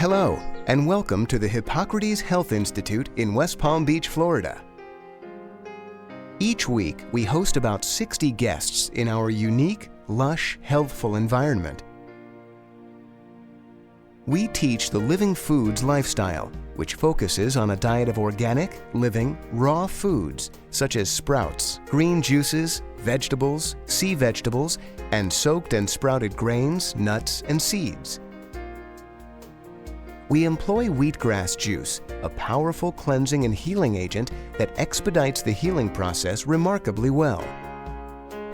Hello, and welcome to the Hippocrates Health Institute in West Palm Beach, Florida. Each week, we host about 60 guests in our unique, lush, healthful environment. We teach the Living Foods lifestyle, which focuses on a diet of organic, living, raw foods such as sprouts, green juices, vegetables, sea vegetables, and soaked and sprouted grains, nuts, and seeds. We employ wheatgrass juice, a powerful cleansing and healing agent that expedites the healing process remarkably well.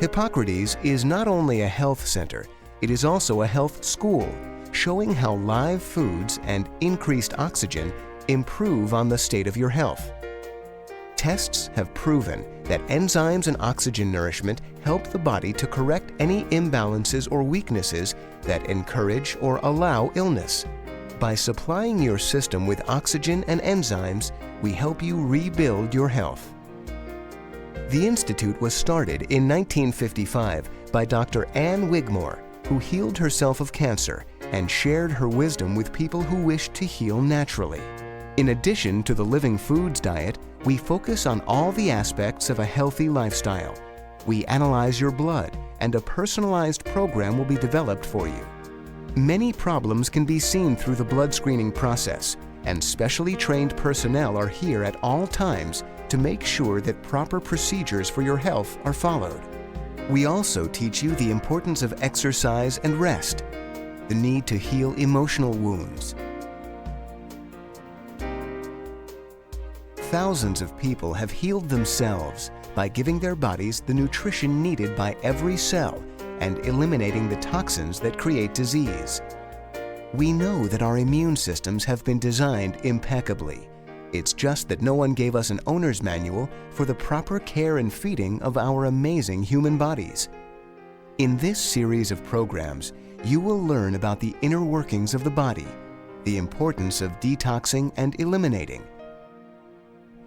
Hippocrates is not only a health center, it is also a health school, showing how live foods and increased oxygen improve on the state of your health. Tests have proven that enzymes and oxygen nourishment help the body to correct any imbalances or weaknesses that encourage or allow illness. By supplying your system with oxygen and enzymes, we help you rebuild your health. The Institute was started in 1955 by Dr. Ann Wigmore, who healed herself of cancer and shared her wisdom with people who wished to heal naturally. In addition to the Living Foods diet, we focus on all the aspects of a healthy lifestyle. We analyze your blood, and a personalized program will be developed for you. Many problems can be seen through the blood screening process, and specially trained personnel are here at all times to make sure that proper procedures for your health are followed. We also teach you the importance of exercise and rest, the need to heal emotional wounds. Thousands of people have healed themselves by giving their bodies the nutrition needed by every cell and eliminating the toxins that create disease. We know that our immune systems have been designed impeccably. It's just that no one gave us an owner's manual for the proper care and feeding of our amazing human bodies. In this series of programs, you will learn about the inner workings of the body, the importance of detoxing and eliminating,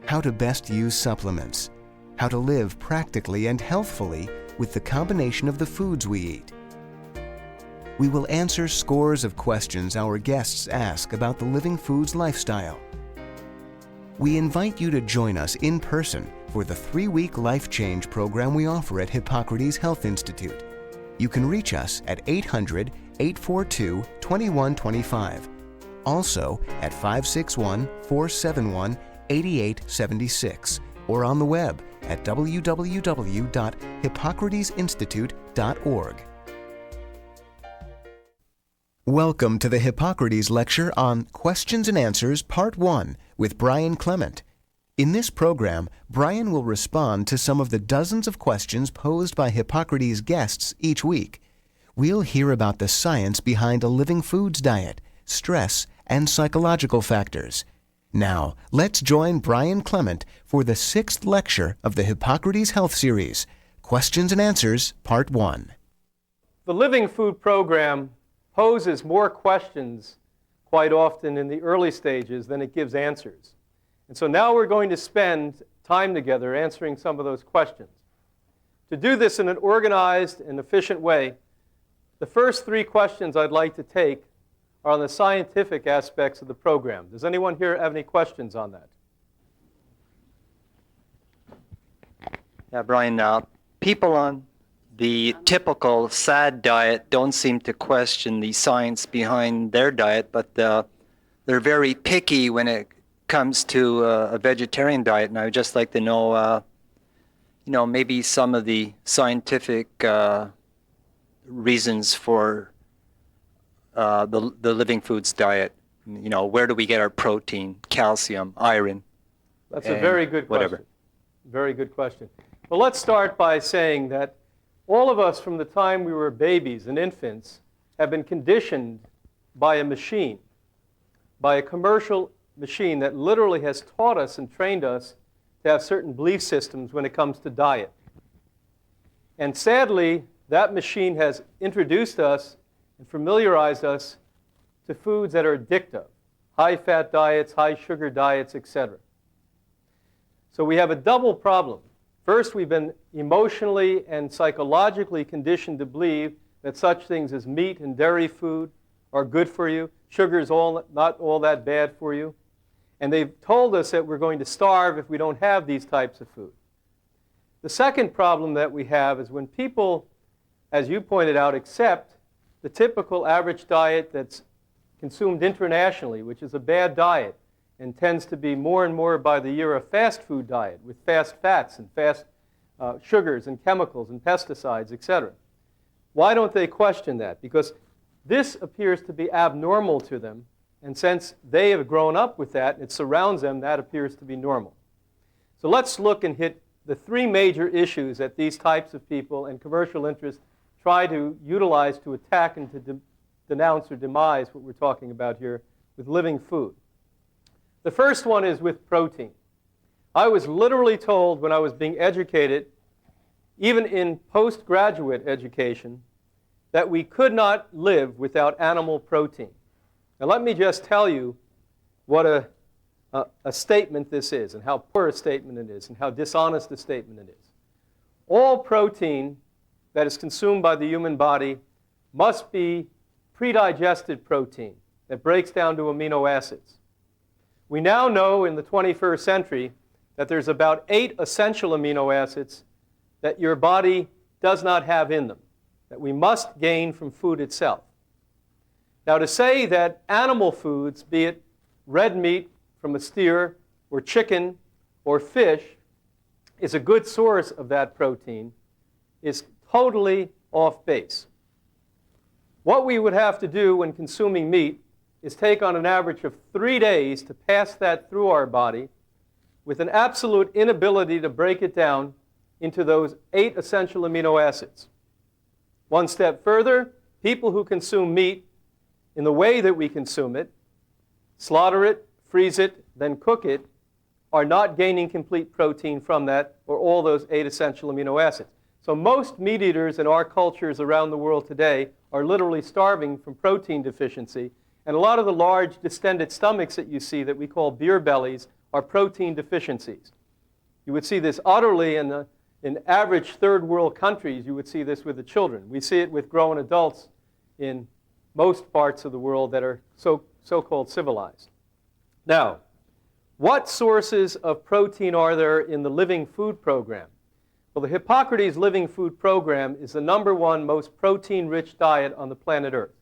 how to best use supplements, how to live practically and healthfully with the combination of the foods we eat. We will answer scores of questions our guests ask about the Living Foods lifestyle. We invite you to join us in person for the 3-week Life Change program we offer at Hippocrates Health Institute. You can reach us at 800-842-2125, also at 561-471-8876, or on the web at www.hippocratesinstitute.org. Welcome to the Hippocrates Lecture on Questions and Answers Part 1 with Brian Clement. In this program, Brian will respond to some of the dozens of questions posed by Hippocrates guests each week. We'll hear about the science behind a living foods diet, stress, and psychological factors. Now, let's join Brian Clement for the 6th lecture of the Hippocrates Health Series, Questions and Answers, Part 1. The Living Food program poses more questions quite often in the early stages than it gives answers. And so now we're going to spend time together answering some of those questions. To do this in an organized and efficient way, the first 3 questions I'd like to take are on the scientific aspects of the program. Does anyone here have any questions on that? Yeah, Brian, people on the typical SAD diet don't seem to question the science behind their diet, but they're very picky when it comes to a vegetarian diet, and I would just like to know, maybe some of the scientific reasons for the Living Foods diet. Where do we get our protein, calcium, iron? That's a very good question. Whatever. Very good question. Well, let's start by saying that all of us from the time we were babies and infants have been conditioned by a machine, by a commercial machine that literally has taught us and trained us to have certain belief systems when it comes to diet. And sadly, that machine has introduced us and familiarized us to foods that are addictive, high-fat diets, high-sugar diets, etc. So we have a double problem. First, we've been emotionally and psychologically conditioned to believe that such things as meat and dairy food are good for you. Sugar is not all that bad for you. And they've told us that we're going to starve if we don't have these types of food. The second problem that we have is when people, as you pointed out, accept the typical average diet that's consumed internationally, which is a bad diet and tends to be more and more by the year a fast food diet with fast fats and fast sugars and chemicals and pesticides, etc. Why don't they question that? Because this appears to be abnormal to them, and since they have grown up with that and it surrounds them, that appears to be normal. So let's look and hit the three major issues that these types of people and commercial interests try to utilize to attack and to denounce or demise what we're talking about here with living food. The first one is with protein. I was literally told when I was being educated, even in postgraduate education, that we could not live without animal protein. Now let me just tell you what a statement this is, and how poor a statement it is, and how dishonest a statement it is. All protein that is consumed by the human body must be predigested protein that breaks down to amino acids. We now know in the 21st century that there's about 8 essential amino acids that your body does not have in them, that we must gain from food itself. Now, to say that animal foods, be it red meat from a steer or chicken or fish, is a good source of that protein is totally off base. What we would have to do when consuming meat is take on an average of 3 days to pass that through our body with an absolute inability to break it down into those 8 essential amino acids. One step further, people who consume meat in the way that we consume it, slaughter it, freeze it, then cook it, are not gaining complete protein from that or all those 8 essential amino acids. So most meat eaters in our cultures around the world today are literally starving from protein deficiency. And a lot of the large distended stomachs that you see that we call beer bellies are protein deficiencies. You would see this utterly in average third world countries. You would see this with the children. We see it with grown adults in most parts of the world that are so-called civilized. Now, what sources of protein are there in the Living Food Program? Well, the Hippocrates Living Food Program is the #1 most protein-rich diet on the planet Earth.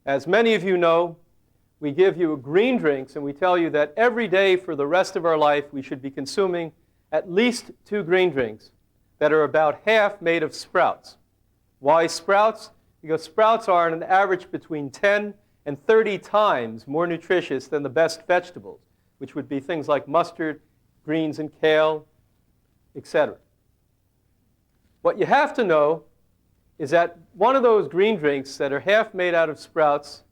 As many of you know, we give you green drinks, and we tell you that every day for the rest of our life we should be consuming at least 2 green drinks that are about half made of sprouts. Why sprouts? Because sprouts are on an average between 10 and 30 times more nutritious than the best vegetables, which would be things like mustard, greens, and kale, etc. What you have to know is that one of those green drinks that are half made out of sprouts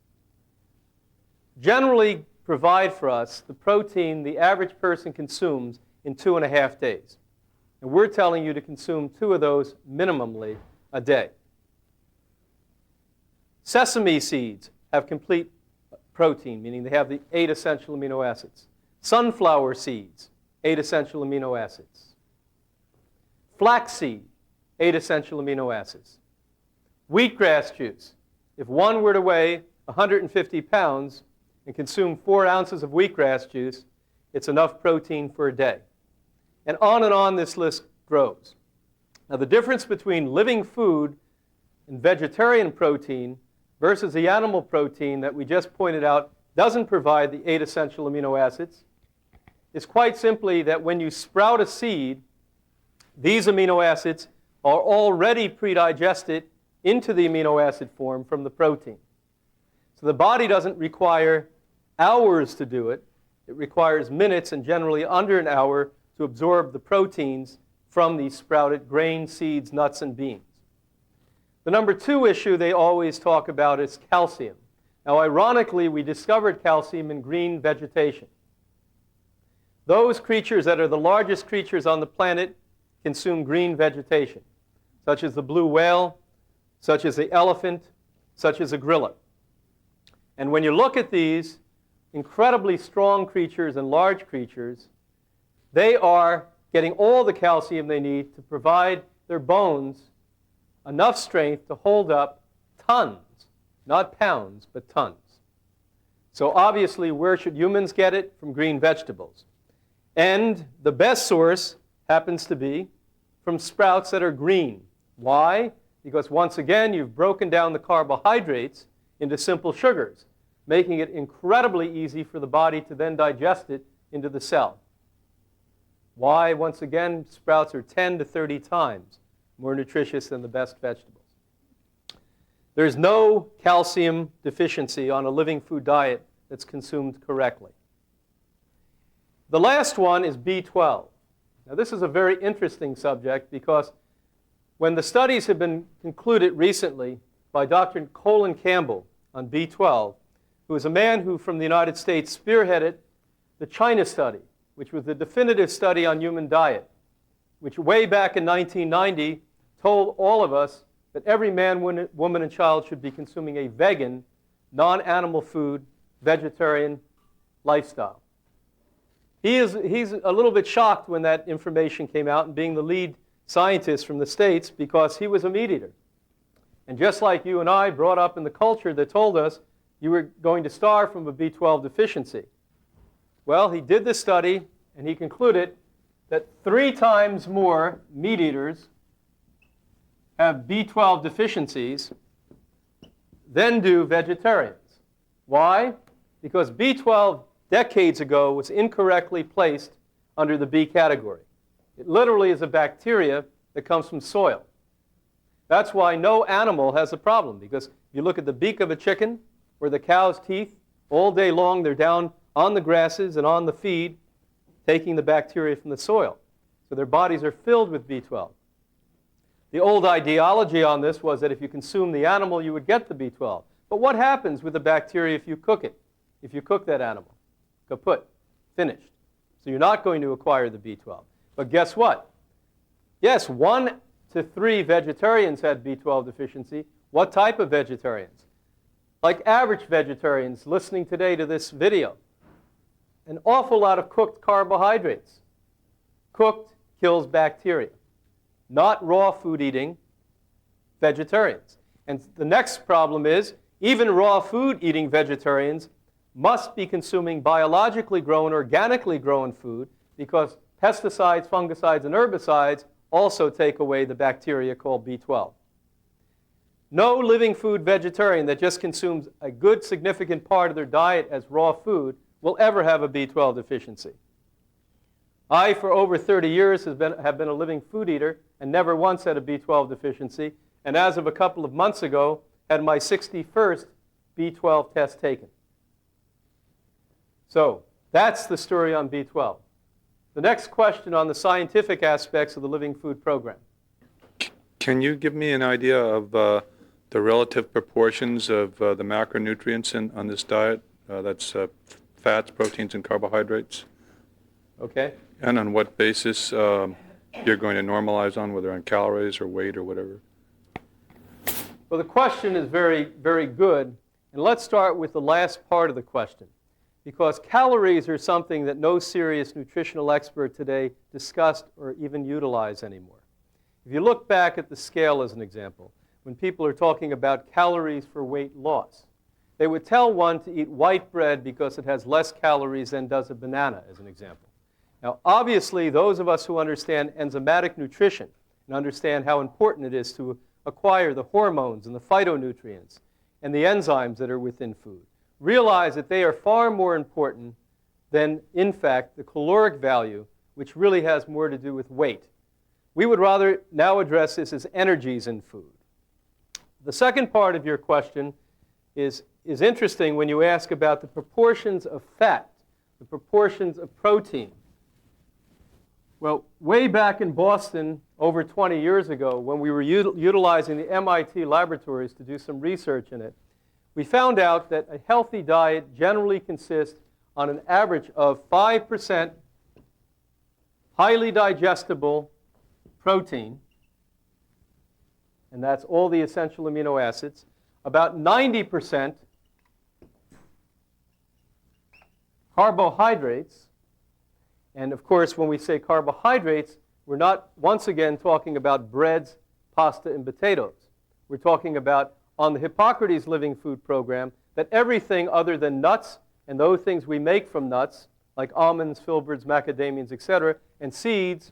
generally provide for us the protein the average person consumes in 2.5 days. And we're telling you to consume 2 of those minimally a day. Sesame seeds have complete protein, meaning they have the 8 essential amino acids. Sunflower seeds, 8 essential amino acids. Flaxseed, 8 essential amino acids. Wheatgrass juice. If one were to weigh 150 pounds and consume 4 ounces of wheatgrass juice, it's enough protein for a day. And on this list grows. Now, the difference between living food and vegetarian protein versus the animal protein that we just pointed out doesn't provide the 8 essential amino acids is quite simply that when you sprout a seed, these amino acids are already predigested into the amino acid form from the protein. So the body doesn't require hours to do it. It requires minutes and generally under an hour to absorb the proteins from these sprouted grains, seeds, nuts, and beans. The #2 issue they always talk about is calcium. Now, ironically, we discovered calcium in green vegetation. Those creatures that are the largest creatures on the planet consume green vegetation, such as the blue whale, such as the elephant, such as a gorilla. And when you look at these incredibly strong creatures and large creatures, they are getting all the calcium they need to provide their bones enough strength to hold up tons, not pounds, but tons. So obviously, where should humans get it? From green vegetables. And the best source happens to be from sprouts that are green. Why? Because once again, you've broken down the carbohydrates into simple sugars, making it incredibly easy for the body to then digest it into the cell. Why? Once again, sprouts are 10 to 30 times more nutritious than the best vegetables. There's no calcium deficiency on a living food diet that's consumed correctly. The last one is B12. Now, this is a very interesting subject because when the studies have been concluded recently by Dr. Colin Campbell on B12, who is a man who, from the United States, spearheaded the China study, which was the definitive study on human diet, which way back in 1990 told all of us that every man, woman, and child should be consuming a vegan, non-animal food, vegetarian lifestyle. He's a little bit shocked when that information came out, and being the lead scientist from the States, because he was a meat eater. And just like you and I brought up in the culture that told us you were going to starve from a B12 deficiency. Well, he did this study, and he concluded that 3 times more meat eaters have B12 deficiencies than do vegetarians. Why? Because B12 decades ago was incorrectly placed under the B category. It literally is a bacteria that comes from soil. That's why no animal has a problem, because if you look at the beak of a chicken or the cow's teeth, all day long they're down on the grasses and on the feed, taking the bacteria from the soil. So their bodies are filled with B12. The old ideology on this was that if you consume the animal, you would get the B12. But what happens with the bacteria if you cook it? If you cook that animal? Kaput. Finished. So you're not going to acquire the B12. But guess what? Yes, 1 to 3 vegetarians had B12 deficiency. What type of vegetarians? Like average vegetarians listening today to this video. An awful lot of cooked carbohydrates. Cooked kills bacteria. Not raw food eating vegetarians. And the next problem is, even raw food eating vegetarians must be consuming biologically grown, organically grown food, because pesticides, fungicides, and herbicides also take away the bacteria called B12. No living food vegetarian that just consumes a good significant part of their diet as raw food will ever have a B12 deficiency. I, for over 30 years, have been a living food eater and never once had a B12 deficiency, and as of a couple of months ago, had my 61st B12 test taken. So that's the story on B12. The next question on the scientific aspects of the living food program. Can you give me an idea of the relative proportions of the macronutrients on this diet? That's fats, proteins, and carbohydrates. Okay. And on what basis you're going to normalize on, whether on calories or weight or whatever? Well, the question is very, very good. And let's start with the last part of the question, because calories are something that no serious nutritional expert today discussed or even utilize anymore. If you look back at the scale as an example, when people are talking about calories for weight loss, they would tell one to eat white bread because it has less calories than does a banana, as an example. Now, obviously, those of us who understand enzymatic nutrition and understand how important it is to acquire the hormones and the phytonutrients and the enzymes that are within food realize that they are far more important than, in fact, the caloric value, which really has more to do with weight. We would rather now address this as energies in food. The second part of your question is interesting when you ask about the proportions of fat, the proportions of protein. Well, way back in Boston, over 20 years ago, when we were utilizing the MIT laboratories to do some research in it, we found out that a healthy diet generally consists on an average of 5% highly digestible protein, and that's all the essential amino acids, about 90% carbohydrates. And of course, when we say carbohydrates, we're not, once again, talking about breads, pasta, and potatoes. We're talking about on the Hippocrates Living Food Program that everything other than nuts and those things we make from nuts, like almonds, filberts, macadamians, etc., and seeds,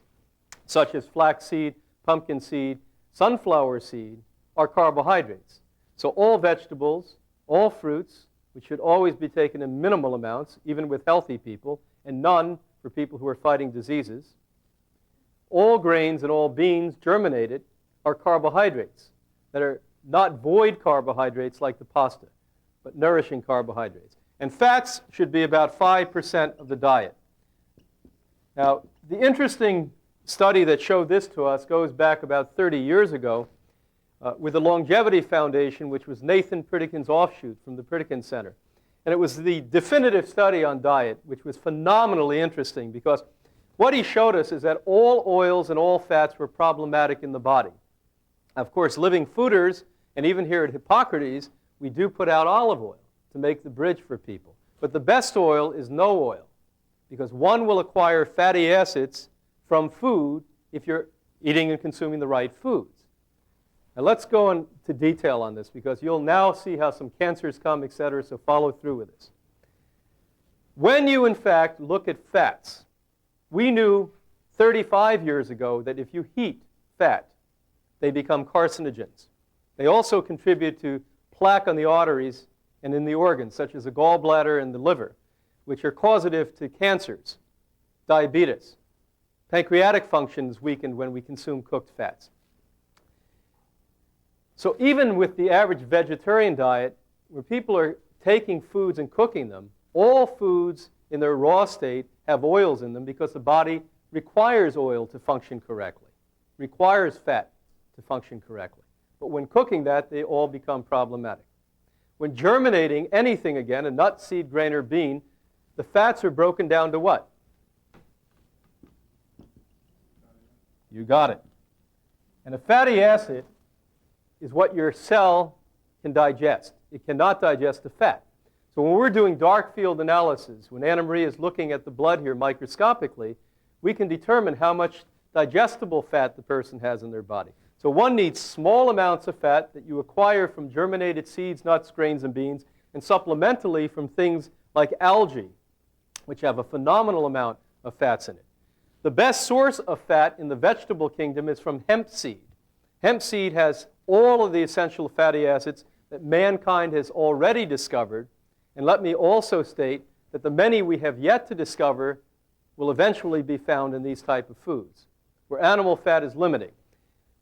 such as flaxseed, pumpkin seed, sunflower seed, are carbohydrates. So all vegetables, all fruits, which should always be taken in minimal amounts, even with healthy people, and none for people who are fighting diseases. All grains and all beans germinated are carbohydrates that are not void carbohydrates like the pasta, but nourishing carbohydrates. And fats should be about 5% of the diet. Now, the interesting study that showed this to us goes back about 30 years ago with the Longevity Foundation, which was Nathan Pritikin's offshoot from the Pritikin Center. And it was the definitive study on diet, which was phenomenally interesting because what he showed us is that all oils and all fats were problematic in the body. Of course, living fooders, and even here at Hippocrates, we do put out olive oil to make the bridge for people. But the best oil is no oil, because one will acquire fatty acids from food if you're eating and consuming the right foods. Now let's go into detail on this, because you'll now see how some cancers come, etc., so follow through with this. When you, in fact, look at fats, we knew 35 years ago that if you heat fat, they become carcinogens. They also contribute to plaque on the arteries and in the organs, such as the gallbladder and the liver, which are causative to cancers, diabetes. Pancreatic function is weakened when we consume cooked fats. So even with the average vegetarian diet, where people are taking foods and cooking them, all foods in their raw state have oils in them because the body requires oil to function correctly, requires fat to function correctly. But when cooking that, they all become problematic. When germinating anything again, a nut, seed, grain, or bean, the fats are broken down to what? You got it. And a fatty acid is what your cell can digest. It cannot digest the fat. So when we're doing dark field analysis, when Anna Maria is looking at the blood here microscopically, we can determine how much digestible fat the person has in their body. So one needs small amounts of fat that you acquire from germinated seeds, nuts, grains, and beans, and supplementally from things like algae, which have a phenomenal amount of fats in it. The best source of fat in the vegetable kingdom is from hemp seed. Hemp seed has all of the essential fatty acids that mankind has already discovered. And let me also state that the many we have yet to discover will eventually be found in these type of foods, where animal fat is limiting.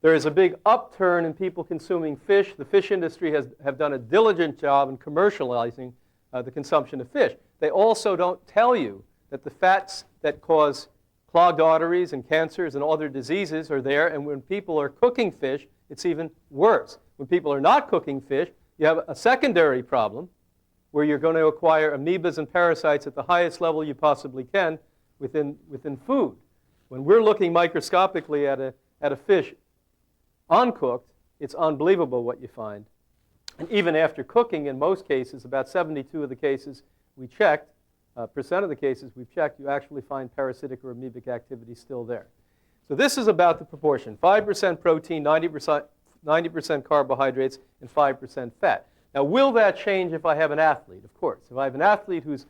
There is a big upturn in people consuming fish. The fish industry have done a diligent job in commercializing the consumption of fish. They also don't tell you that the fats that cause clogged arteries and cancers and other diseases are there, and when people are cooking fish, it's even worse. When people are not cooking fish, you have a secondary problem where you're going to acquire amoebas and parasites at the highest level you possibly can within food. When we're looking microscopically at a fish uncooked, it's unbelievable what you find. And even after cooking, in most cases, about 72 of the cases we checked, percent of the cases we've checked, you actually find parasitic or amoebic activity still there. So this is about the proportion: 5% protein, 90% carbohydrates, and 5% fat. Now, will that change if I have an athlete? Of course. If I have an athlete who's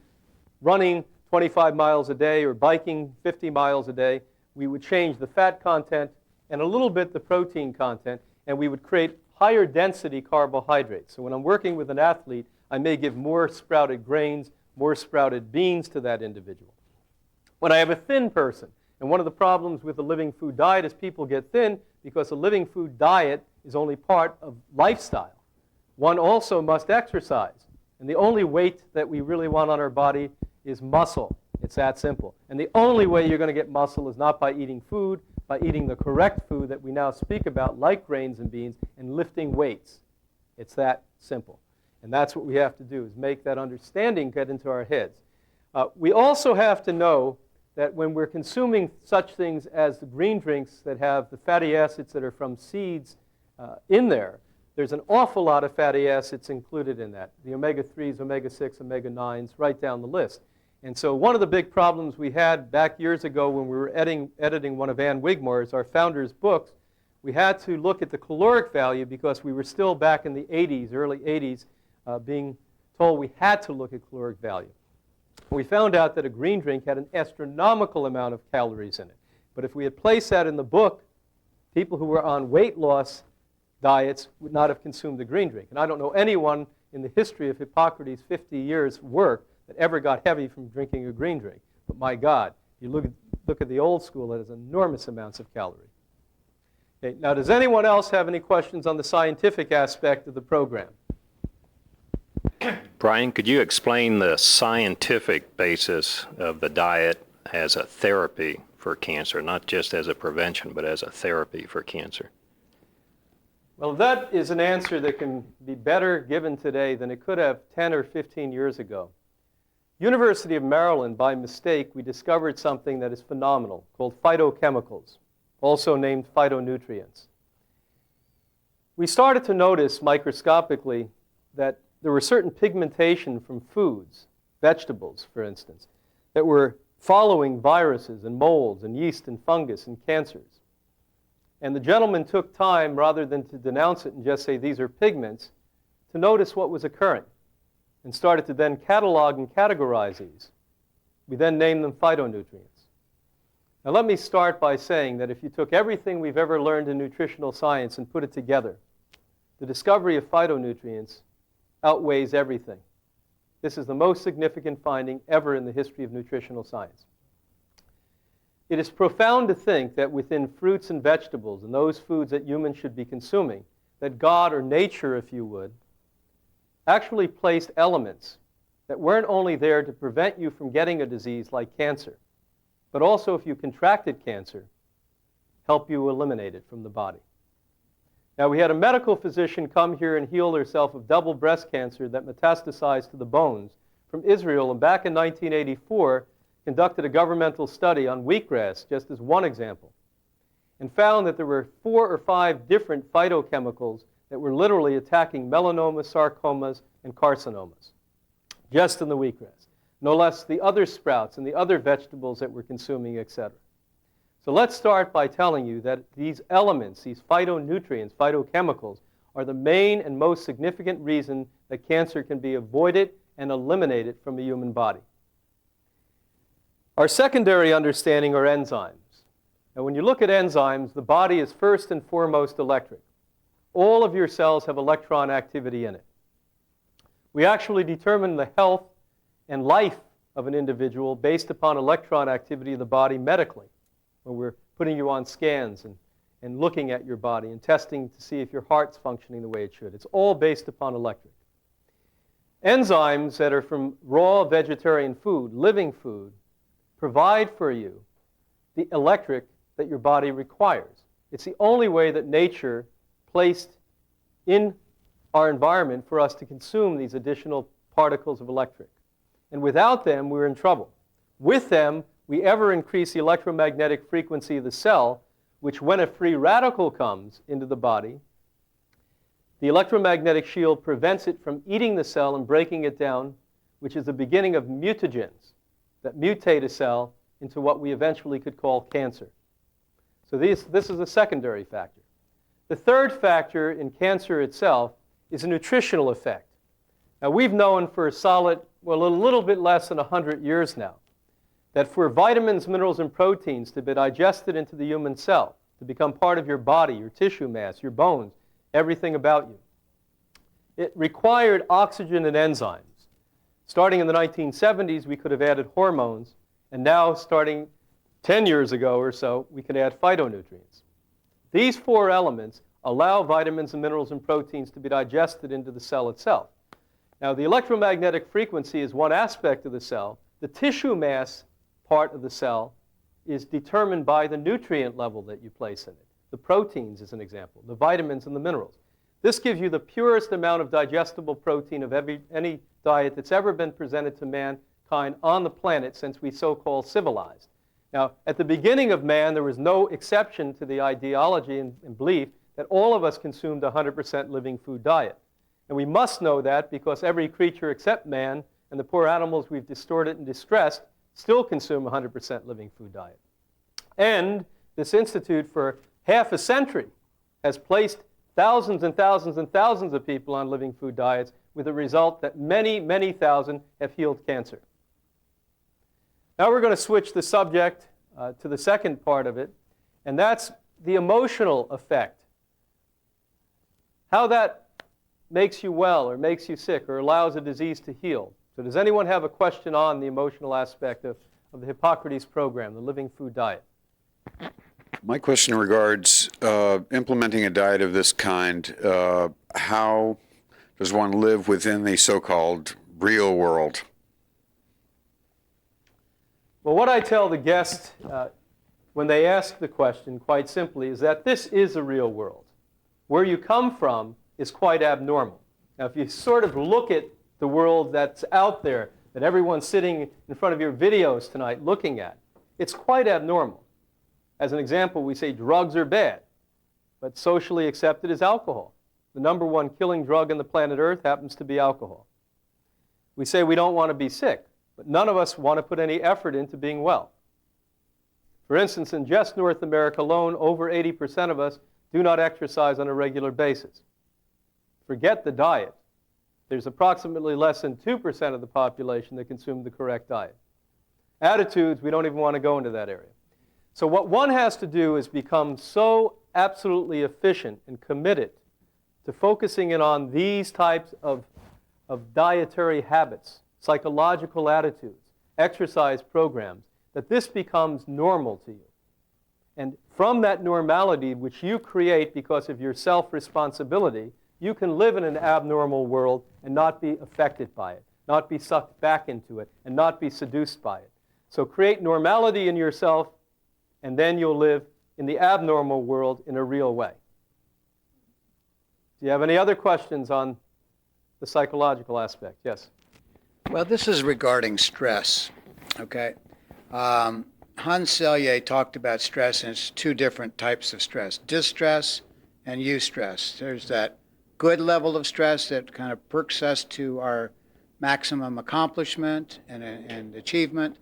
running 25 miles a day or biking 50 miles a day, we would change the fat content and a little bit the protein content, and we would create higher density carbohydrates. So when I'm working with an athlete, I may give more sprouted grains, more sprouted beans to that individual. When I have a thin person, and one of the problems with the living food diet is people get thin because a living food diet is only part of lifestyle. One also must exercise. And the only weight that we really want on our body is muscle. It's that simple. And the only way you're going to get muscle is not by eating food, by eating the correct food that we now speak about, like grains and beans, and lifting weights. It's that simple. And that's what we have to do, is make that understanding get into our heads. We also have to know that when we're consuming such things as the green drinks that have the fatty acids that are from seeds in there, there's an awful lot of fatty acids included in that. The omega-3s, omega-6, omega-9s, right down the list. And so one of the big problems we had back years ago when we were editing one of Ann Wigmore's, our founder's books, we had to look at the caloric value because we were still back in the 80s, early 80s, being told we had to look at caloric value. We found out that a green drink had an astronomical amount of calories in it. But if we had placed that in the book, people who were on weight loss diets would not have consumed the green drink. And I don't know anyone in the history of Hippocrates' 50 years' work that ever got heavy from drinking a green drink. But my God, you look at the old school, it has enormous amounts of calories. Okay, now, does anyone else have any questions on the scientific aspect of the program? Brian, could you explain the scientific basis of the diet as a therapy for cancer, not just as a prevention, but as a therapy for cancer? Well, that is an answer that can be better given today than it could have 10 or 15 years ago. University of Maryland, by mistake, we discovered something that is phenomenal called phytochemicals, also named phytonutrients. We started to notice microscopically that there were certain pigmentation from foods, vegetables, for instance, that were following viruses and molds and yeast and fungus and cancers. And the gentleman took time, rather than to denounce it and just say these are pigments, to notice what was occurring and started to then catalog and categorize these. We then named them phytonutrients. Now let me start by saying that if you took everything we've ever learned in nutritional science and put it together, the discovery of phytonutrients outweighs everything. This is the most significant finding ever in the history of nutritional science. It is profound to think that within fruits and vegetables and those foods that humans should be consuming, that God, or nature if you would, actually placed elements that weren't only there to prevent you from getting a disease like cancer, but also if you contracted cancer, help you eliminate it from the body. Now, we had a medical physician come here and heal herself of double breast cancer that metastasized to the bones from Israel, and back in 1984 conducted a governmental study on wheatgrass, just as one example, and found that there were 4 or 5 different phytochemicals that were literally attacking melanomas, sarcomas, and carcinomas, just in the wheatgrass. No less the other sprouts and the other vegetables that we're consuming, etc. So let's start by telling you that these elements, these phytonutrients, phytochemicals, are the main and most significant reason that cancer can be avoided and eliminated from the human body. Our secondary understanding are enzymes. Now, when you look at enzymes, the body is first and foremost electric. All of your cells have electron activity in it. We actually determine the health and life of an individual based upon electron activity of the body medically, when we're putting you on scans and looking at your body and testing to see if your heart's functioning the way it should. It's all based upon electric. Enzymes that are from raw vegetarian food, living food, provide for you the electric that your body requires. It's the only way that nature placed in our environment for us to consume these additional particles of electric. And without them, we're in trouble. With them, we ever increase the electromagnetic frequency of the cell, which when a free radical comes into the body, the electromagnetic shield prevents it from eating the cell and breaking it down, which is the beginning of mutagens that mutate a cell into what we eventually could call cancer. So this is a secondary factor. The third factor in cancer itself is a nutritional effect. Now, we've known for a solid, well, a little bit less than 100 years now, that for vitamins, minerals, and proteins to be digested into the human cell, to become part of your body, your tissue mass, your bones, everything about you, it required oxygen and enzymes. Starting in the 1970s, we could have added hormones, and now, starting 10 years ago or so, we can add phytonutrients. These 4 elements allow vitamins and minerals and proteins to be digested into the cell itself. Now, the electromagnetic frequency is one aspect of the cell. The tissue mass part of the cell is determined by the nutrient level that you place in it. The proteins, as an example, the vitamins and the minerals. This gives you the purest amount of digestible protein of any diet that's ever been presented to mankind on the planet since we so-called civilized. Now, at the beginning of man, there was no exception to the ideology and belief that all of us consumed a 100% living food diet. And we must know that because every creature except man and the poor animals we've distorted and distressed still consume a 100% living food diet. And this institute for half a century has placed thousands and thousands and thousands of people on living food diets with the result that many, many thousand have healed cancer. Now we're going to switch the subject to the second part of it, and that's the emotional effect. How that makes you well or makes you sick or allows a disease to heal. So does anyone have a question on the emotional aspect of the Hippocrates program, the living food diet? My question regards implementing a diet of this kind. How does one live within the so-called real world? Well, what I tell the guests when they ask the question, quite simply, is that this is a real world. Where you come from is quite abnormal. Now, if you sort of look at the world that's out there, that everyone's sitting in front of your videos tonight looking at, it's quite abnormal. As an example, we say drugs are bad, but socially accepted is alcohol. The number one killing drug on the planet Earth happens to be alcohol. We say we don't want to be sick, but none of us want to put any effort into being well. For instance, in just North America alone, over 80% of us do not exercise on a regular basis. Forget the diet. There's approximately less than 2% of the population that consume the correct diet. Attitudes, we don't even want to go into that area. So what one has to do is become so absolutely efficient and committed to focusing in on these types of dietary habits, psychological attitudes, exercise programs, that this becomes normal to you. And from that normality, which you create because of your self-responsibility, you can live in an abnormal world and not be affected by it, not be sucked back into it, and not be seduced by it. So create normality in yourself, and then you'll live in the abnormal world in a real way. Do you have any other questions on the psychological aspect? Yes? Well, this is regarding stress, okay? Hans Selye talked about stress, and it's two different types of stress, distress and eustress. There's that good level of stress that kind of perks us to our maximum accomplishment and achievement,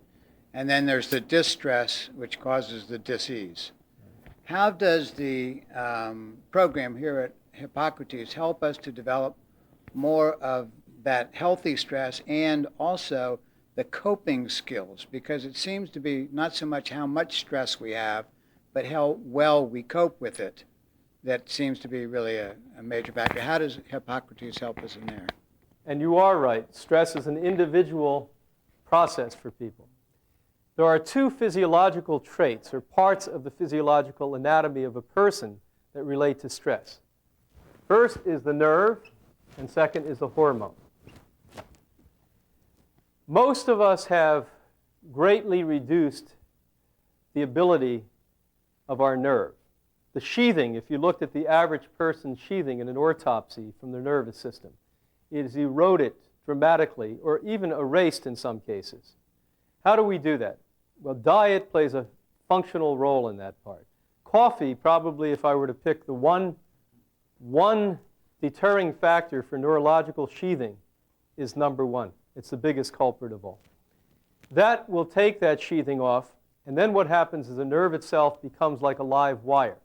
and then there's the distress, which causes the disease. How does the program here at Hippocrates help us to develop more of that healthy stress and also the coping skills? Because it seems to be not so much how much stress we have, but how well we cope with it. That seems to be really a major factor. How does Hippocrates help us in there? And you are right. Stress is an individual process for people. There are two physiological traits or parts of the physiological anatomy of a person that relate to stress. First is the nerve, and second is the hormone. Most of us have greatly reduced the ability of our nerve. The sheathing, if you looked at the average person's sheathing in an autopsy from their nervous system, it is eroded dramatically or even erased in some cases. How do we do that? Well, diet plays a functional role in that part. Coffee, probably, if I were to pick the one deterring factor for neurological sheathing, is number one. It's the biggest culprit of all. That will take that sheathing off, and then what happens is the nerve itself becomes like a live wire.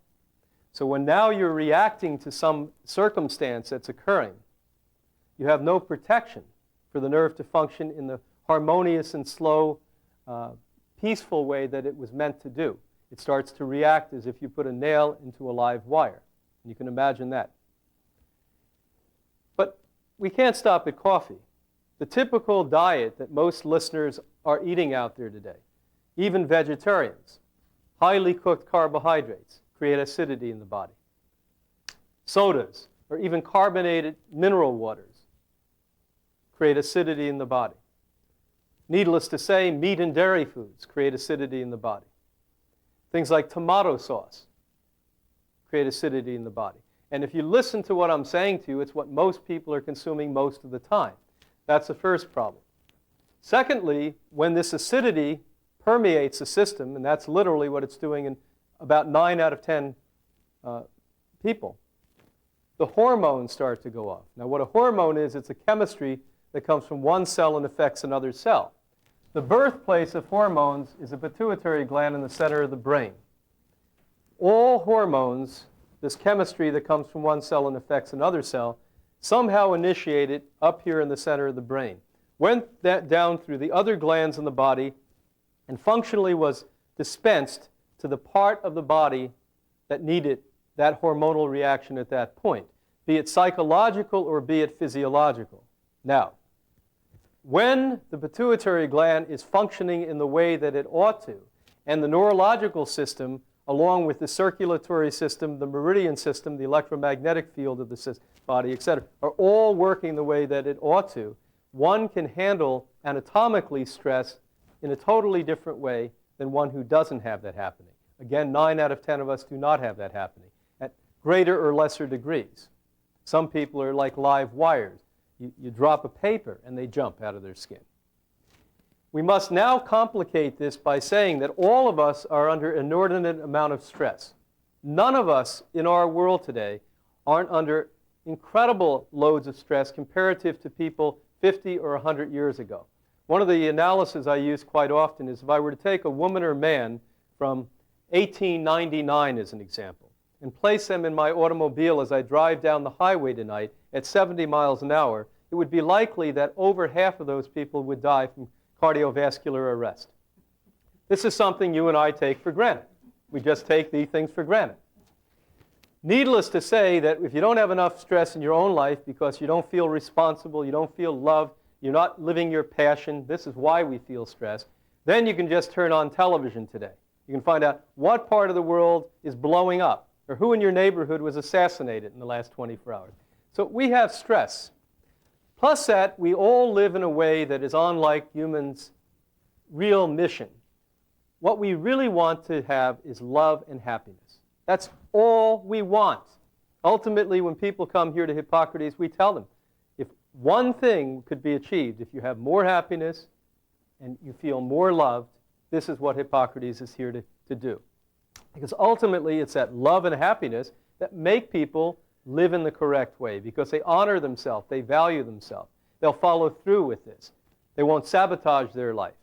So when now you're reacting to some circumstance that's occurring, you have no protection for the nerve to function in the harmonious and slow, peaceful way that it was meant to do. It starts to react as if you put a nail into a live wire. And you can imagine that. But we can't stop at coffee. The typical diet that most listeners are eating out there today, even vegetarians, highly cooked carbohydrates create acidity in the body. Sodas, or even carbonated mineral waters, create acidity in the body. Needless to say, meat and dairy foods create acidity in the body. Things like tomato sauce create acidity in the body. And if you listen to what I'm saying to you, it's what most people are consuming most of the time. That's the first problem. Secondly, when this acidity permeates the system, and that's literally what it's doing in about 9 out of 10 people, the hormones start to go off. Now, what a hormone is, it's a chemistry that comes from one cell and affects another cell. The birthplace of hormones is a pituitary gland in the center of the brain. All hormones this chemistry that comes from one cell and affects another cell, somehow initiated up here in the center of the brain, went that down through the other glands in the body, and functionally was dispensed to the part of the body that needed that hormonal reaction at that point, be it psychological or be it physiological. Now, when the pituitary gland is functioning in the way that it ought to, and the neurological system, along with the circulatory system, the meridian system, the electromagnetic field of the body, etc., are all working the way that it ought to, one can handle anatomically stress in a totally different way than one who doesn't have that happening. Again, 9 out of 10 of us do not have that happening at greater or lesser degrees. Some people are like live wires. You drop a paper and they jump out of their skin. We must now complicate this by saying that all of us are under an inordinate amount of stress. None of us in our world today aren't under incredible loads of stress comparative to people 50 or 100 years ago. One of the analyses I use quite often is if I were to take a woman or man from 1899 as an example and place them in my automobile as I drive down the highway tonight at 70 miles an hour, it would be likely that over half of those people would die from cardiovascular arrest. This is something you and I take for granted. We just take these things for granted. Needless to say that if you don't have enough stress in your own life because you don't feel responsible, you don't feel loved, you're not living your passion, this is why we feel stress, then you can just turn on television today. You can find out what part of the world is blowing up or who in your neighborhood was assassinated in the last 24 hours. So we have stress. Plus that, we all live in a way that is unlike humans' real mission. What we really want to have is love and happiness. That's all we want. Ultimately, when people come here to Hippocrates, we tell them, if one thing could be achieved, if you have more happiness and you feel more loved, this is what Hippocrates is here to do. Because ultimately, it's that love and happiness that make people live in the correct way because they honor themselves, they value themselves. They'll follow through with this. They won't sabotage their life.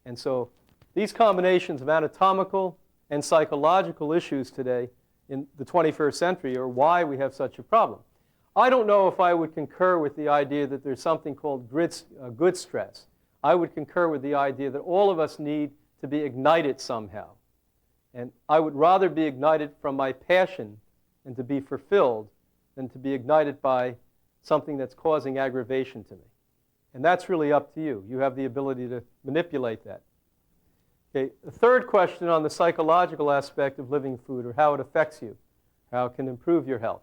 And so these combinations of anatomical and psychological issues today in the 21st century are why we have such a problem. I don't know if I would concur with the idea that there's something called good stress. I would concur with the idea that all of us need to be ignited somehow. And I would rather be ignited from my passion and to be fulfilled than to be ignited by something that's causing aggravation to me. And that's really up to you. You have the ability to manipulate that. Okay, the third question on the psychological aspect of living food, or how it affects you, how it can improve your health.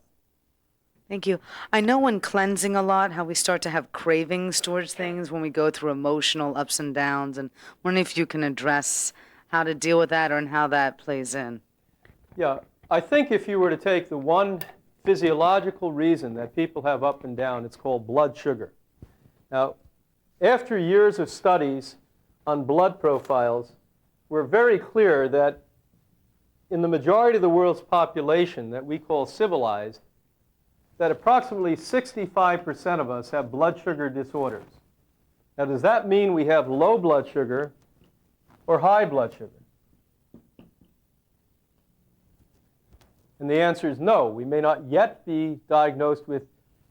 Thank you. I know when cleansing a lot, how we start to have cravings towards things when we go through emotional ups and downs, and wondering if you can address how to deal with that and how that plays in. Yeah, I think if you were to take the one physiological reason that people have up and down, it's called blood sugar. Now, after years of studies on blood profiles, we're very clear that in the majority of the world's population that we call civilized, that approximately 65% of us have blood sugar disorders. Now, does that mean we have low blood sugar or high blood sugar? And the answer is no. We may not yet be diagnosed with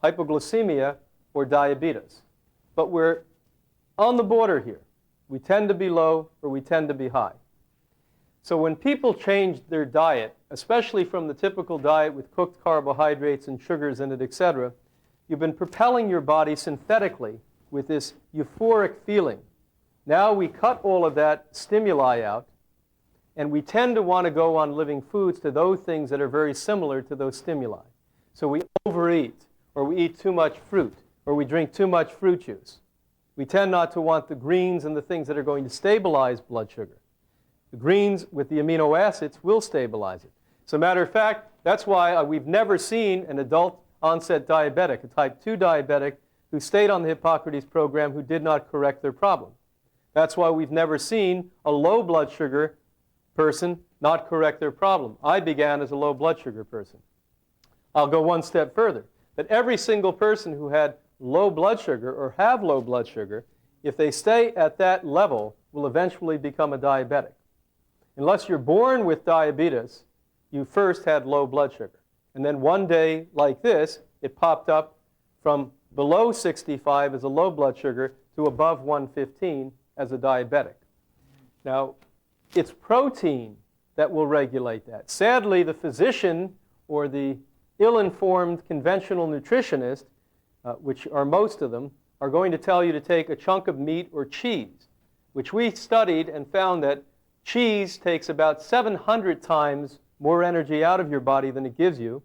hypoglycemia or diabetes. But we're on the border here. We tend to be low or we tend to be high. So when people change their diet, especially from the typical diet with cooked carbohydrates and sugars in it, etc., you've been propelling your body synthetically with this euphoric feeling. Now we cut all of that stimuli out, and we tend to want to go on living foods to those things that are very similar to those stimuli. So we overeat, or we eat too much fruit, or we drink too much fruit juice. We tend not to want the greens and the things that are going to stabilize blood sugar. The greens with the amino acids will stabilize it. As a matter of fact, that's why we've never seen an adult onset diabetic, a type 2 diabetic, who stayed on the Hippocrates program who did not correct their problem. That's why we've never seen a low blood sugar person not correct their problem. I began as a low blood sugar person. I'll go one step further. That every single person who had low blood sugar or have low blood sugar, if they stay at that level, will eventually become a diabetic. Unless you're born with diabetes, you first had low blood sugar. And then one day, like this, it popped up from below 65 as a low blood sugar to above 115 as a diabetic. Now, it's protein that will regulate that. Sadly, the physician or the ill-informed conventional nutritionist, which are most of them, are going to tell you to take a chunk of meat or cheese, which we studied and found that cheese takes about 700 times more energy out of your body than it gives you,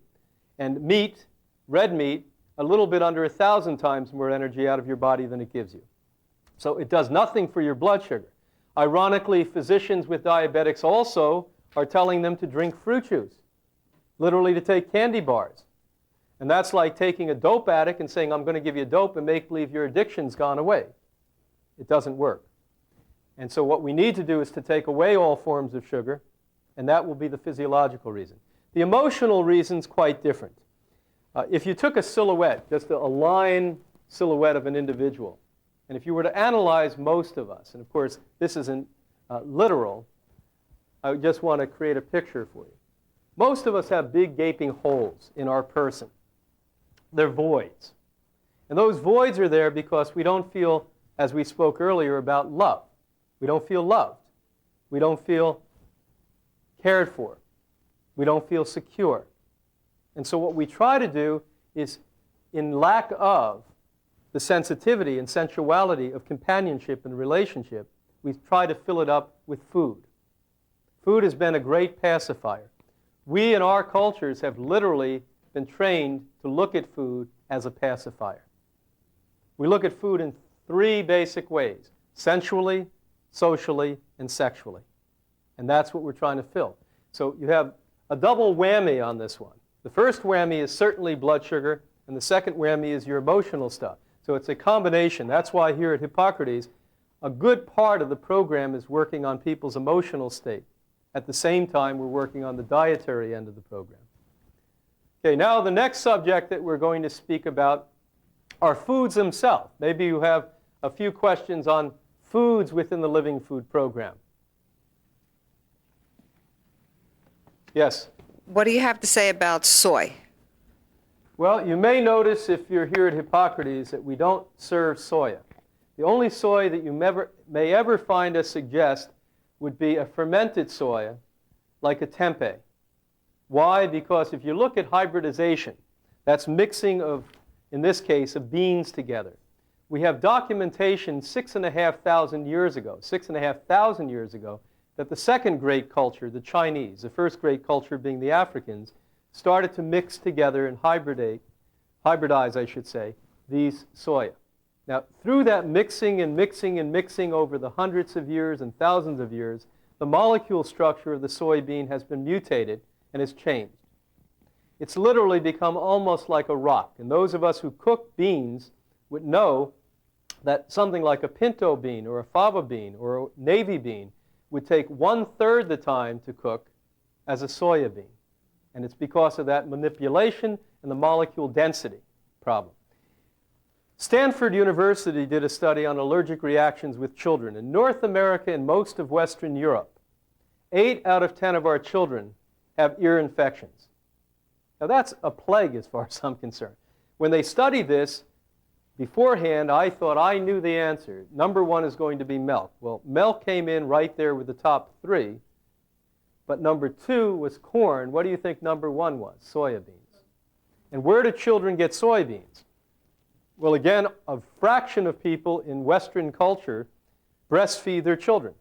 and meat, red meat, a little bit under 1,000 times more energy out of your body than it gives you. So it does nothing for your blood sugar. Ironically, physicians with diabetics also are telling them to drink fruit juice, literally to take candy bars. And that's like taking a dope addict and saying, I'm going to give you dope and make believe your addiction's gone away. It doesn't work. And so what we need to do is to take away all forms of sugar, and that will be the physiological reason. The emotional reason's quite different. If you took a silhouette, just a line silhouette of an individual, and if you were to analyze most of us, and of course this isn't literal, I just want to create a picture for you. Most of us have big gaping holes in our person. They're voids. And those voids are there because we don't feel, as we spoke earlier, about love. We don't feel loved. We don't feel cared for. We don't feel secure. And so what we try to do is, in lack of the sensitivity and sensuality of companionship and relationship, we try to fill it up with food. Food has been a great pacifier. We in our cultures have literally been trained to look at food as a pacifier. We look at food in three basic ways: sensually, socially, and sexually. And that's what we're trying to fill. So you have a double whammy on this one. The first whammy is certainly blood sugar, and the second whammy is your emotional stuff. So it's a combination. That's why here at Hippocrates, a good part of the program is working on people's emotional state. At the same time, we're working on the dietary end of the program. Okay, now the next subject that we're going to speak about are foods themselves. Maybe you have a few questions on foods within the Living Food program. Yes? What do you have to say about soy? Well, you may notice if you're here at Hippocrates that we don't serve soya. The only soy that you may ever find us suggest would be a fermented soya, like a tempeh. Why? Because if you look at hybridization, that's mixing of, in this case, of beans together. We have documentation 6,500 years ago, that the second great culture, the Chinese, the first great culture being the Africans, started to mix together and hybridize, I should say, these soya. Now, through that mixing and mixing and mixing over the hundreds of years and thousands of years, the molecule structure of the soybean has been mutated and has changed. It's literally become almost like a rock. And those of us who cook beans would know that something like a pinto bean or a fava bean or a navy bean would take 1/3 the time to cook as a soya bean. And it's because of that manipulation and the molecule density problem. Stanford University did a study on allergic reactions with children. In North America and most of Western Europe, 8 out of 10 of our children have ear infections. Now that's a plague as far as I'm concerned. When they studied this, beforehand, I thought I knew the answer. Number 1 is going to be milk. Well, milk came in right there with the top 3. But number 2 was corn. What do you think number 1 was? Soybeans. And where do children get soybeans? Well, again, a fraction of people in Western culture breastfeed their children.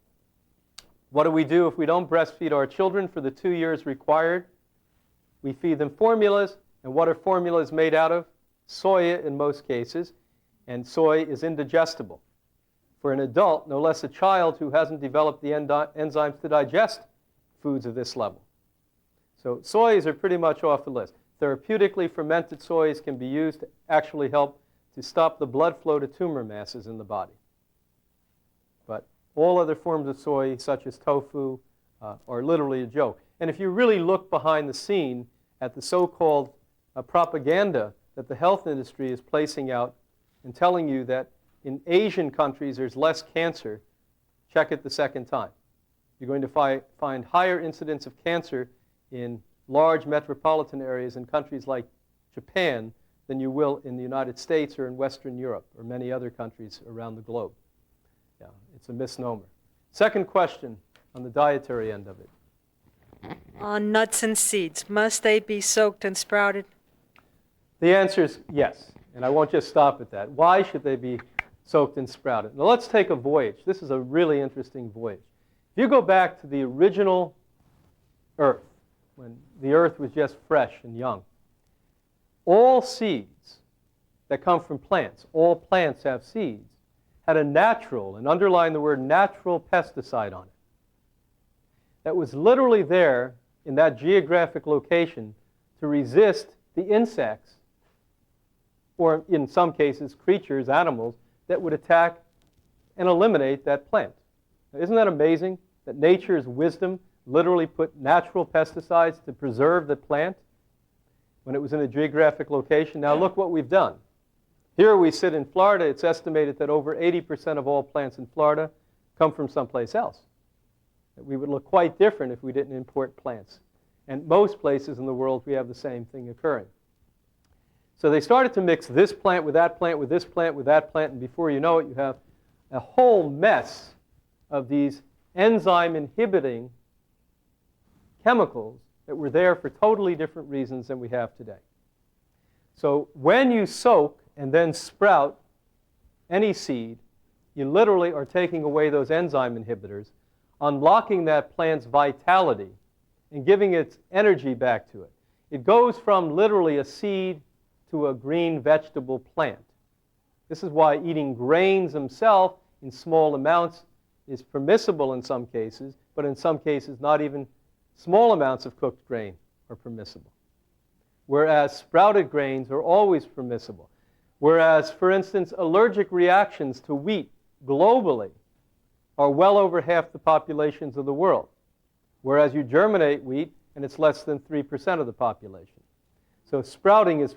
What do we do if we don't breastfeed our children for the 2 years required? We feed them formulas. And what are formulas made out of? Soya in most cases. And soy is indigestible for an adult, no less a child who hasn't developed the enzymes to digest foods of this level. So soys are pretty much off the list. Therapeutically fermented soys can be used to actually help to stop the blood flow to tumor masses in the body. But all other forms of soy, such as tofu, are literally a joke. And if you really look behind the scene at the so-called propaganda that the health industry is placing out and telling you that in Asian countries there's less cancer, check it the second time. You're going to find higher incidence of cancer in large metropolitan areas in countries like Japan than you will in the United States or in Western Europe or many other countries around the globe. Yeah, it's a misnomer. Second question on the dietary end of it. On nuts and seeds, must they be soaked and sprouted? The answer is yes, and I won't just stop at that. Why should they be soaked and sprouted? Now let's take a voyage. This is a really interesting voyage. If you go back to the original Earth, when the Earth was just fresh and young, all seeds that come from plants, all plants have seeds, had a natural, and underline the word natural, pesticide on it. That was literally there in that geographic location to resist the insects, or in some cases, creatures, animals, that would attack and eliminate that plant. Now, isn't that amazing that nature's wisdom literally put natural pesticides to preserve the plant when it was in a geographic location? Now look what we've done. Here we sit in Florida. It's estimated that over 80% of all plants in Florida come from someplace else. We would look quite different if we didn't import plants. And most places in the world, we have the same thing occurring. So they started to mix this plant with that plant, with this plant, with that plant, and before you know it, you have a whole mess of these enzyme-inhibiting chemicals that were there for totally different reasons than we have today. So when you soak and then sprout any seed, you literally are taking away those enzyme inhibitors, unlocking that plant's vitality, and giving its energy back to it. It goes from literally a seed to a green vegetable plant. This is why eating grains themselves in small amounts is permissible in some cases, but in some cases not even small amounts of cooked grain are permissible. Whereas sprouted grains are always permissible. Whereas, for instance, allergic reactions to wheat globally are well over half the populations of the world. Whereas you germinate wheat and it's less than 3% of the population. So sprouting is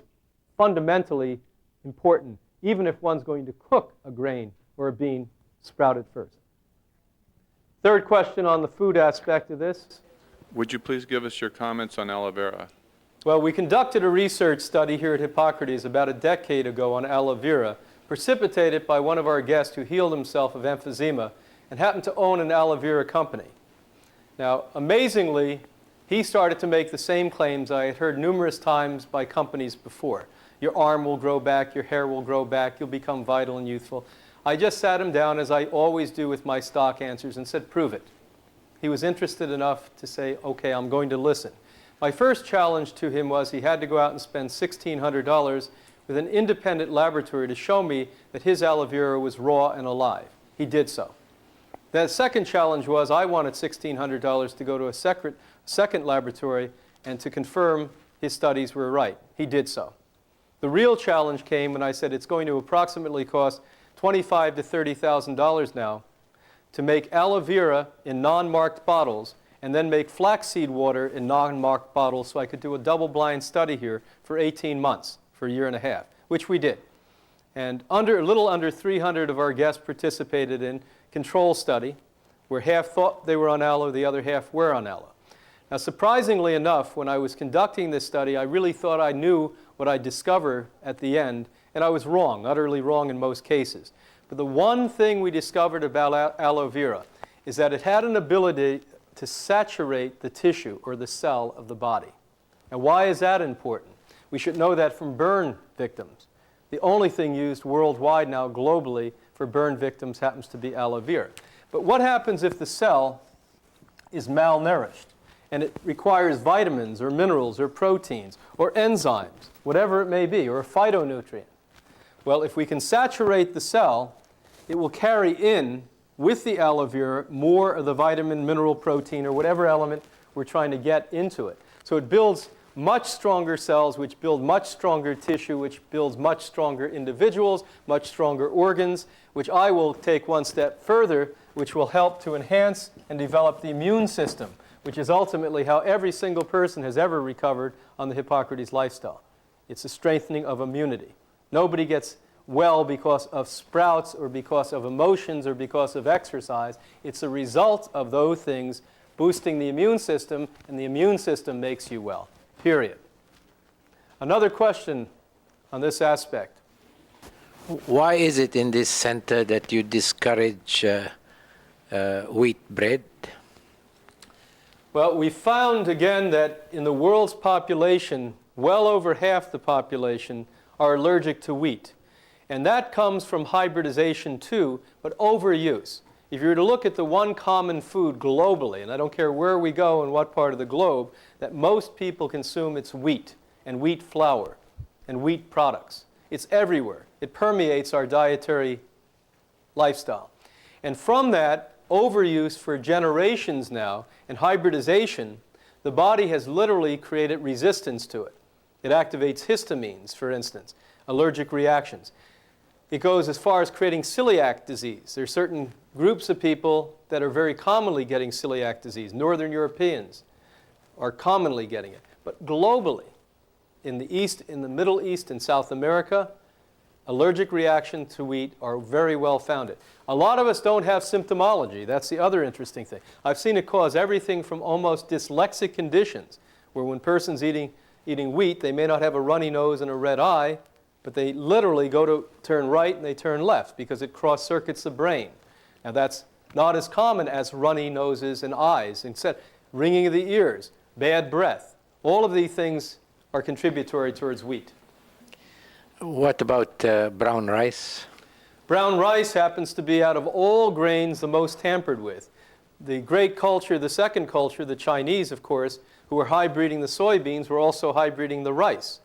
fundamentally important, even if one's going to cook a grain or a bean sprouted first. Third question on the food aspect of this. Would you please give us your comments on aloe vera? Well, we conducted a research study here at Hippocrates about a decade ago on aloe vera, precipitated by one of our guests who healed himself of emphysema and happened to own an aloe vera company. Now, amazingly, he started to make the same claims I had heard numerous times by companies before. Your arm will grow back, your hair will grow back, you'll become vital and youthful. I just sat him down, as I always do with my stock answers, and said, prove it. He was interested enough to say, okay, I'm going to listen. My first challenge to him was he had to go out and spend $1,600 with an independent laboratory to show me that his aloe vera was raw and alive. He did so. The second challenge was I wanted $1,600 to go to a second laboratory and to confirm his studies were right. He did so. The real challenge came when I said it's going to approximately cost $25,000 to $30,000 now to make aloe vera in non-marked bottles and then make flaxseed water in non-marked bottles, so I could do a double-blind study here for 18 months, for a year and a half, which we did. And a little under 300 of our guests participated in control study, where half thought they were on aloe, the other half were on aloe. Now, surprisingly enough, when I was conducting this study, I really thought I knew what I'd discover at the end, and I was wrong, utterly wrong in most cases. But the one thing we discovered about aloe vera is that it had an ability to saturate the tissue or the cell of the body. Now, why is that important? We should know that from burn victims. The only thing used worldwide now globally for burn victims happens to be aloe vera. But what happens if the cell is malnourished and it requires vitamins or minerals or proteins or enzymes, whatever it may be, or a phytonutrient? Well, if we can saturate the cell, it will carry in with the aloe vera more of the vitamin, mineral, protein, or whatever element we're trying to get into it. So it builds much stronger cells, which build much stronger tissue, which builds much stronger individuals, much stronger organs, which I will take one step further, which will help to enhance and develop the immune system, which is ultimately how every single person has ever recovered on the Hippocrates lifestyle. It's a strengthening of immunity. Nobody gets well because of sprouts or because of emotions or because of exercise. It's a result of those things boosting the immune system, and the immune system makes you well, period. Another question on this aspect. Why is it in this center that you discourage wheat bread? Well, we found again that in the world's population, well over half the population are allergic to wheat. And that comes from hybridization too, but overuse. If you were to look at the one common food globally, and I don't care where we go and what part of the globe, that most people consume, it's wheat and wheat flour and wheat products. It's everywhere. It permeates our dietary lifestyle. And from that overuse for generations now and hybridization, the body has literally created resistance to it. It activates histamines, for instance, allergic reactions. It goes as far as creating celiac disease. There are certain groups of people that are very commonly getting celiac disease. Northern Europeans are commonly getting it. But globally, in the East, in the Middle East and South America, allergic reaction to wheat are very well founded. A lot of us don't have symptomology. That's the other interesting thing. I've seen it cause everything from almost dyslexic conditions, where when a person's eating wheat, they may not have a runny nose and a red eye, but they literally go to turn right and they turn left because it cross-circuits the brain. Now that's not as common as runny noses and eyes. Instead, ringing of the ears, bad breath. All of these things are contributory towards wheat. What about brown rice? Brown rice happens to be, out of all grains, the most tampered with. The great culture, the second culture, the Chinese, of course, who were hybriding the soybeans, were also hybriding the rice.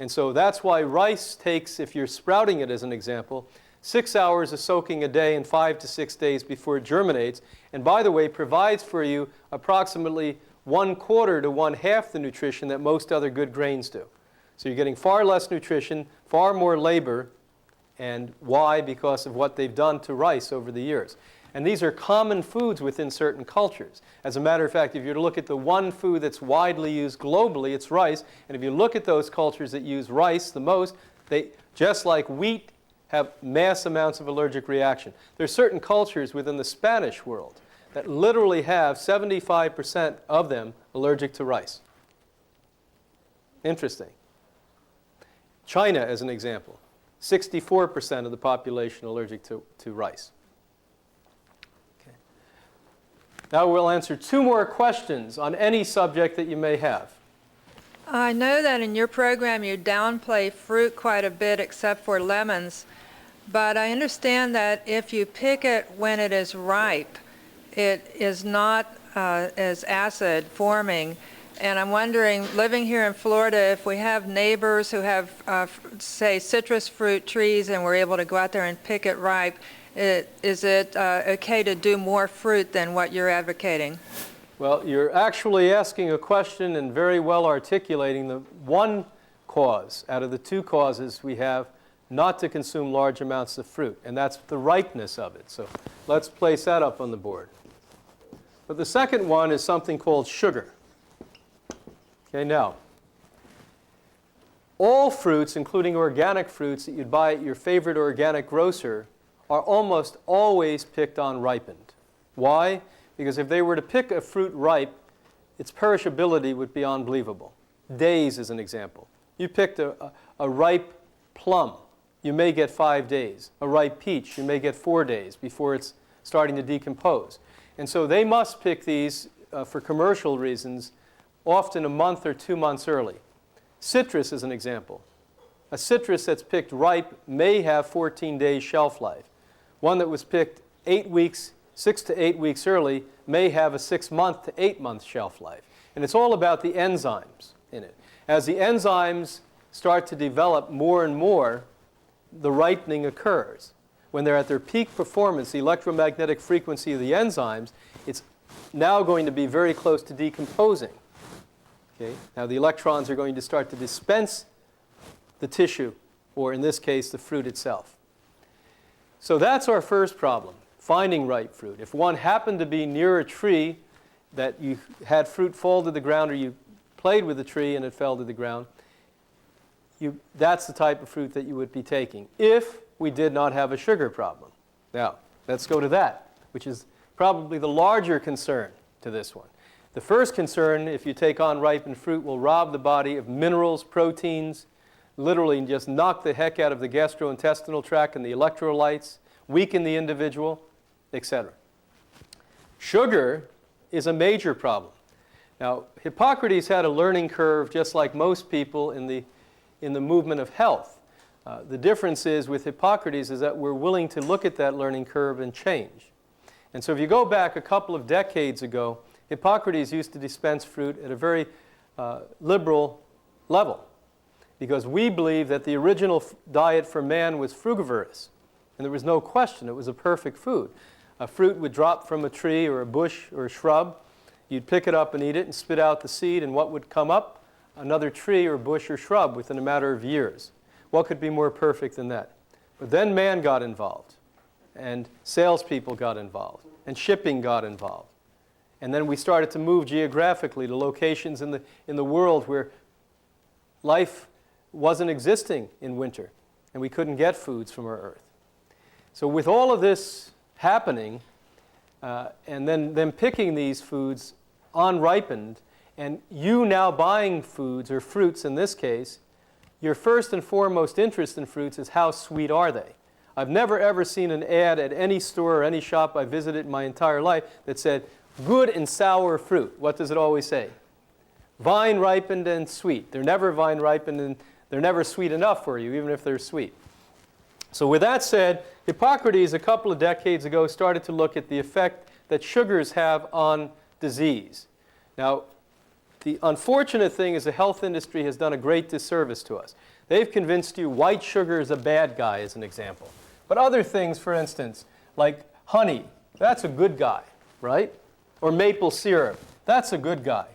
And so that's why rice takes, if you're sprouting it as an example, 6 hours of soaking a day and 5 to 6 days before it germinates. And by the way, provides for you approximately 1/4 to 1/2 the nutrition that most other good grains do. So you're getting far less nutrition, far more labor. And why? Because of what they've done to rice over the years. And these are common foods within certain cultures. As a matter of fact, if you were to look at the one food that's widely used globally, it's rice. And if you look at those cultures that use rice the most, they, just like wheat, have mass amounts of allergic reaction. There are certain cultures within the Spanish world that literally have 75% of them allergic to rice. Interesting. China, as an example, 64% of the population allergic to rice. Okay. Now we'll answer 2 more questions on any subject that you may have. I know that in your program you downplay fruit quite a bit except for lemons, but I understand that if you pick it when it is ripe, it is not as acid forming. And I'm wondering, living here in Florida, if we have neighbors who have, say, citrus fruit trees and we're able to go out there and pick it ripe, is it okay to do more fruit than what you're advocating? Well, you're actually asking a question and very well articulating the one cause out of the 2 causes we have not to consume large amounts of fruit, and that's the ripeness of it. So let's place that up on the board. But the second one is something called sugar. Okay, now, all fruits, including organic fruits that you'd buy at your favorite organic grocer, are almost always picked on ripened. Why? Because if they were to pick a fruit ripe, its perishability would be unbelievable. Days, as an example. You picked a ripe plum, you may get 5 days. A ripe peach, you may get 4 days before it's starting to decompose. And so they must pick these, for commercial reasons, often a month or 2 months early. Citrus is an example. A citrus that's picked ripe may have 14 days shelf life. One that was picked 6 to 8 weeks early may have a 6-month to 8-month shelf life. And it's all about the enzymes in it. As the enzymes start to develop more and more, the ripening occurs. When they're at their peak performance, the electromagnetic frequency of the enzymes, it's now going to be very close to decomposing. Okay? Now the electrons are going to start to dispense the tissue, or in this case, the fruit itself. So that's our first problem, finding ripe fruit. If one happened to be near a tree that you had fruit fall to the ground, or you played with the tree and it fell to the ground, that's the type of fruit that you would be taking if we did not have a sugar problem. Now, let's go to that, which is probably the larger concern to this one. The first concern, if you take on ripened fruit, will rob the body of minerals, proteins, literally just knock the heck out of the gastrointestinal tract and the electrolytes, weaken the individual, etc. Sugar is a major problem. Now, Hippocrates had a learning curve just like most people in the movement of health. The difference is with Hippocrates is that we're willing to look at that learning curve and change. And so if you go back a couple of decades ago, Hippocrates used to dispense fruit at a very liberal level because we believe that the original diet for man was frugivorous. And there was no question it was a perfect food. A fruit would drop from a tree or a bush or a shrub. You'd pick it up and eat it and spit out the seed, and what would come up? Another tree or bush or shrub within a matter of years. What could be more perfect than that? But then man got involved, and salespeople got involved, and shipping got involved. And then we started to move geographically to locations in the world where life wasn't existing in winter, and we couldn't get foods from our earth. So with all of this happening, and then them picking these foods unripened, and you now buying foods, or fruits in this case, your first and foremost interest in fruits is how sweet are they? I've never ever seen an ad at any store or any shop I visited in my entire life that said, good and sour fruit. What does it always say? Vine ripened and sweet. They're never vine ripened and they're never sweet enough for you, even if they're sweet. So with that said, Hippocrates a couple of decades ago started to look at the effect that sugars have on disease. Now, the unfortunate thing is the health industry has done a great disservice to us. They've convinced you white sugar is a bad guy, as an example. But other things, for instance, like honey, that's a good guy, right? Or maple syrup, that's a good guy.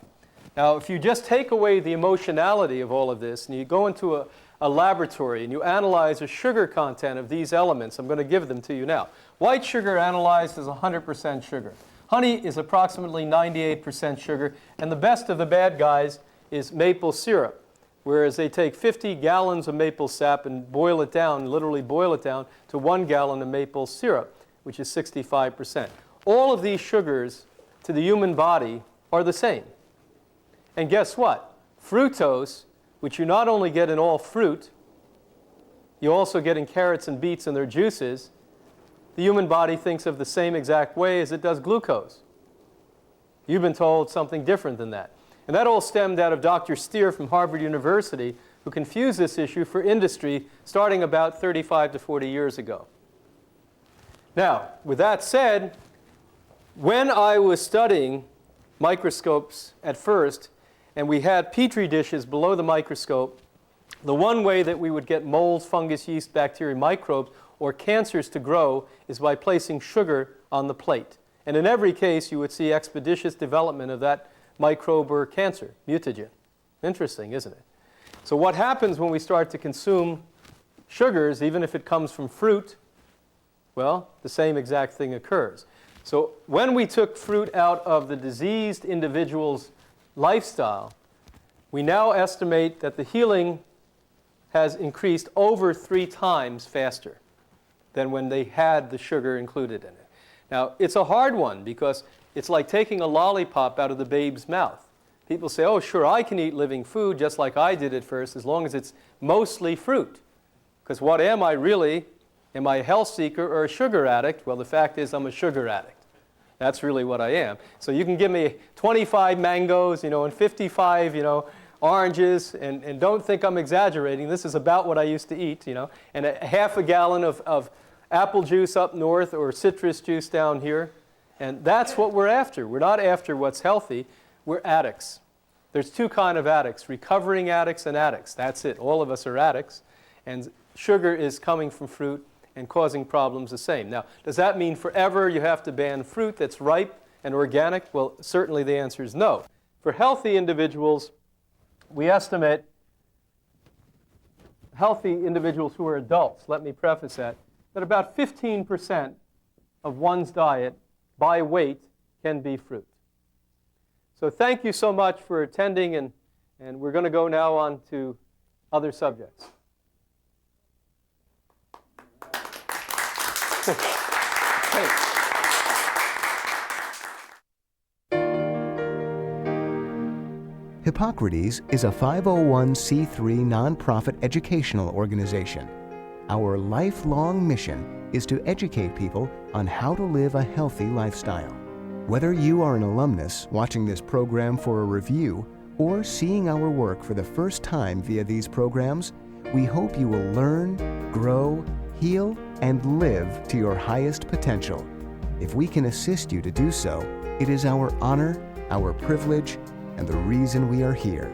Now, if you just take away the emotionality of all of this and you go into a laboratory and you analyze the sugar content of these elements, I'm going to give them to you now. White sugar analyzed is 100% sugar. Honey is approximately 98% sugar, and the best of the bad guys is maple syrup, whereas they take 50 gallons of maple sap and boil it down, literally boil it down, to 1 gallon of maple syrup, which is 65%. All of these sugars to the human body are the same. And guess what? Fructose, which you not only get in all fruit, you also get in carrots and beets and their juices, the human body thinks of the same exact way as it does glucose. You've been told something different than that. And that all stemmed out of Dr. Steer from Harvard University, who confused this issue for industry starting about 35 to 40 years ago. Now, with that said, when I was studying microscopes at first, and we had petri dishes below the microscope, the one way that we would get molds, fungus, yeast, bacteria, microbes, or cancers to grow is by placing sugar on the plate. And in every case, you would see expeditious development of that microbe or cancer, mutagen. Interesting, isn't it? So what happens when we start to consume sugars, even if it comes from fruit? Well, the same exact thing occurs. So when we took fruit out of the diseased individual's lifestyle, we now estimate that the healing has increased over 3 times faster than when they had the sugar included in it. Now, it's a hard one because it's like taking a lollipop out of the babe's mouth. People say, oh, sure, I can eat living food just like I did at first as long as it's mostly fruit. Because what am I really? Am I a health seeker or a sugar addict? Well, the fact is I'm a sugar addict. That's really what I am. So you can give me 25 mangoes, and 55, oranges, and don't think I'm exaggerating. This is about what I used to eat, and a half a gallon of apple juice up north or citrus juice down here. And that's what we're after. We're not after what's healthy. We're addicts. There's 2 kinds of addicts, recovering addicts and addicts. That's it. All of us are addicts. And sugar is coming from fruit and causing problems the same. Now, does that mean forever you have to ban fruit that's ripe and organic? Well, certainly the answer is no. For healthy individuals, we estimate healthy individuals who are adults, let me preface that about 15% of one's diet by weight can be fruit. So thank you so much for attending, and we're going to go now on to other subjects. Hippocrates is a 501c3 nonprofit educational organization. Our lifelong mission is to educate people on how to live a healthy lifestyle. Whether you are an alumnus watching this program for a review or seeing our work for the first time via these programs, we hope you will learn, grow, heal, and live to your highest potential. If we can assist you to do so, it is our honor, our privilege, and the reason we are here.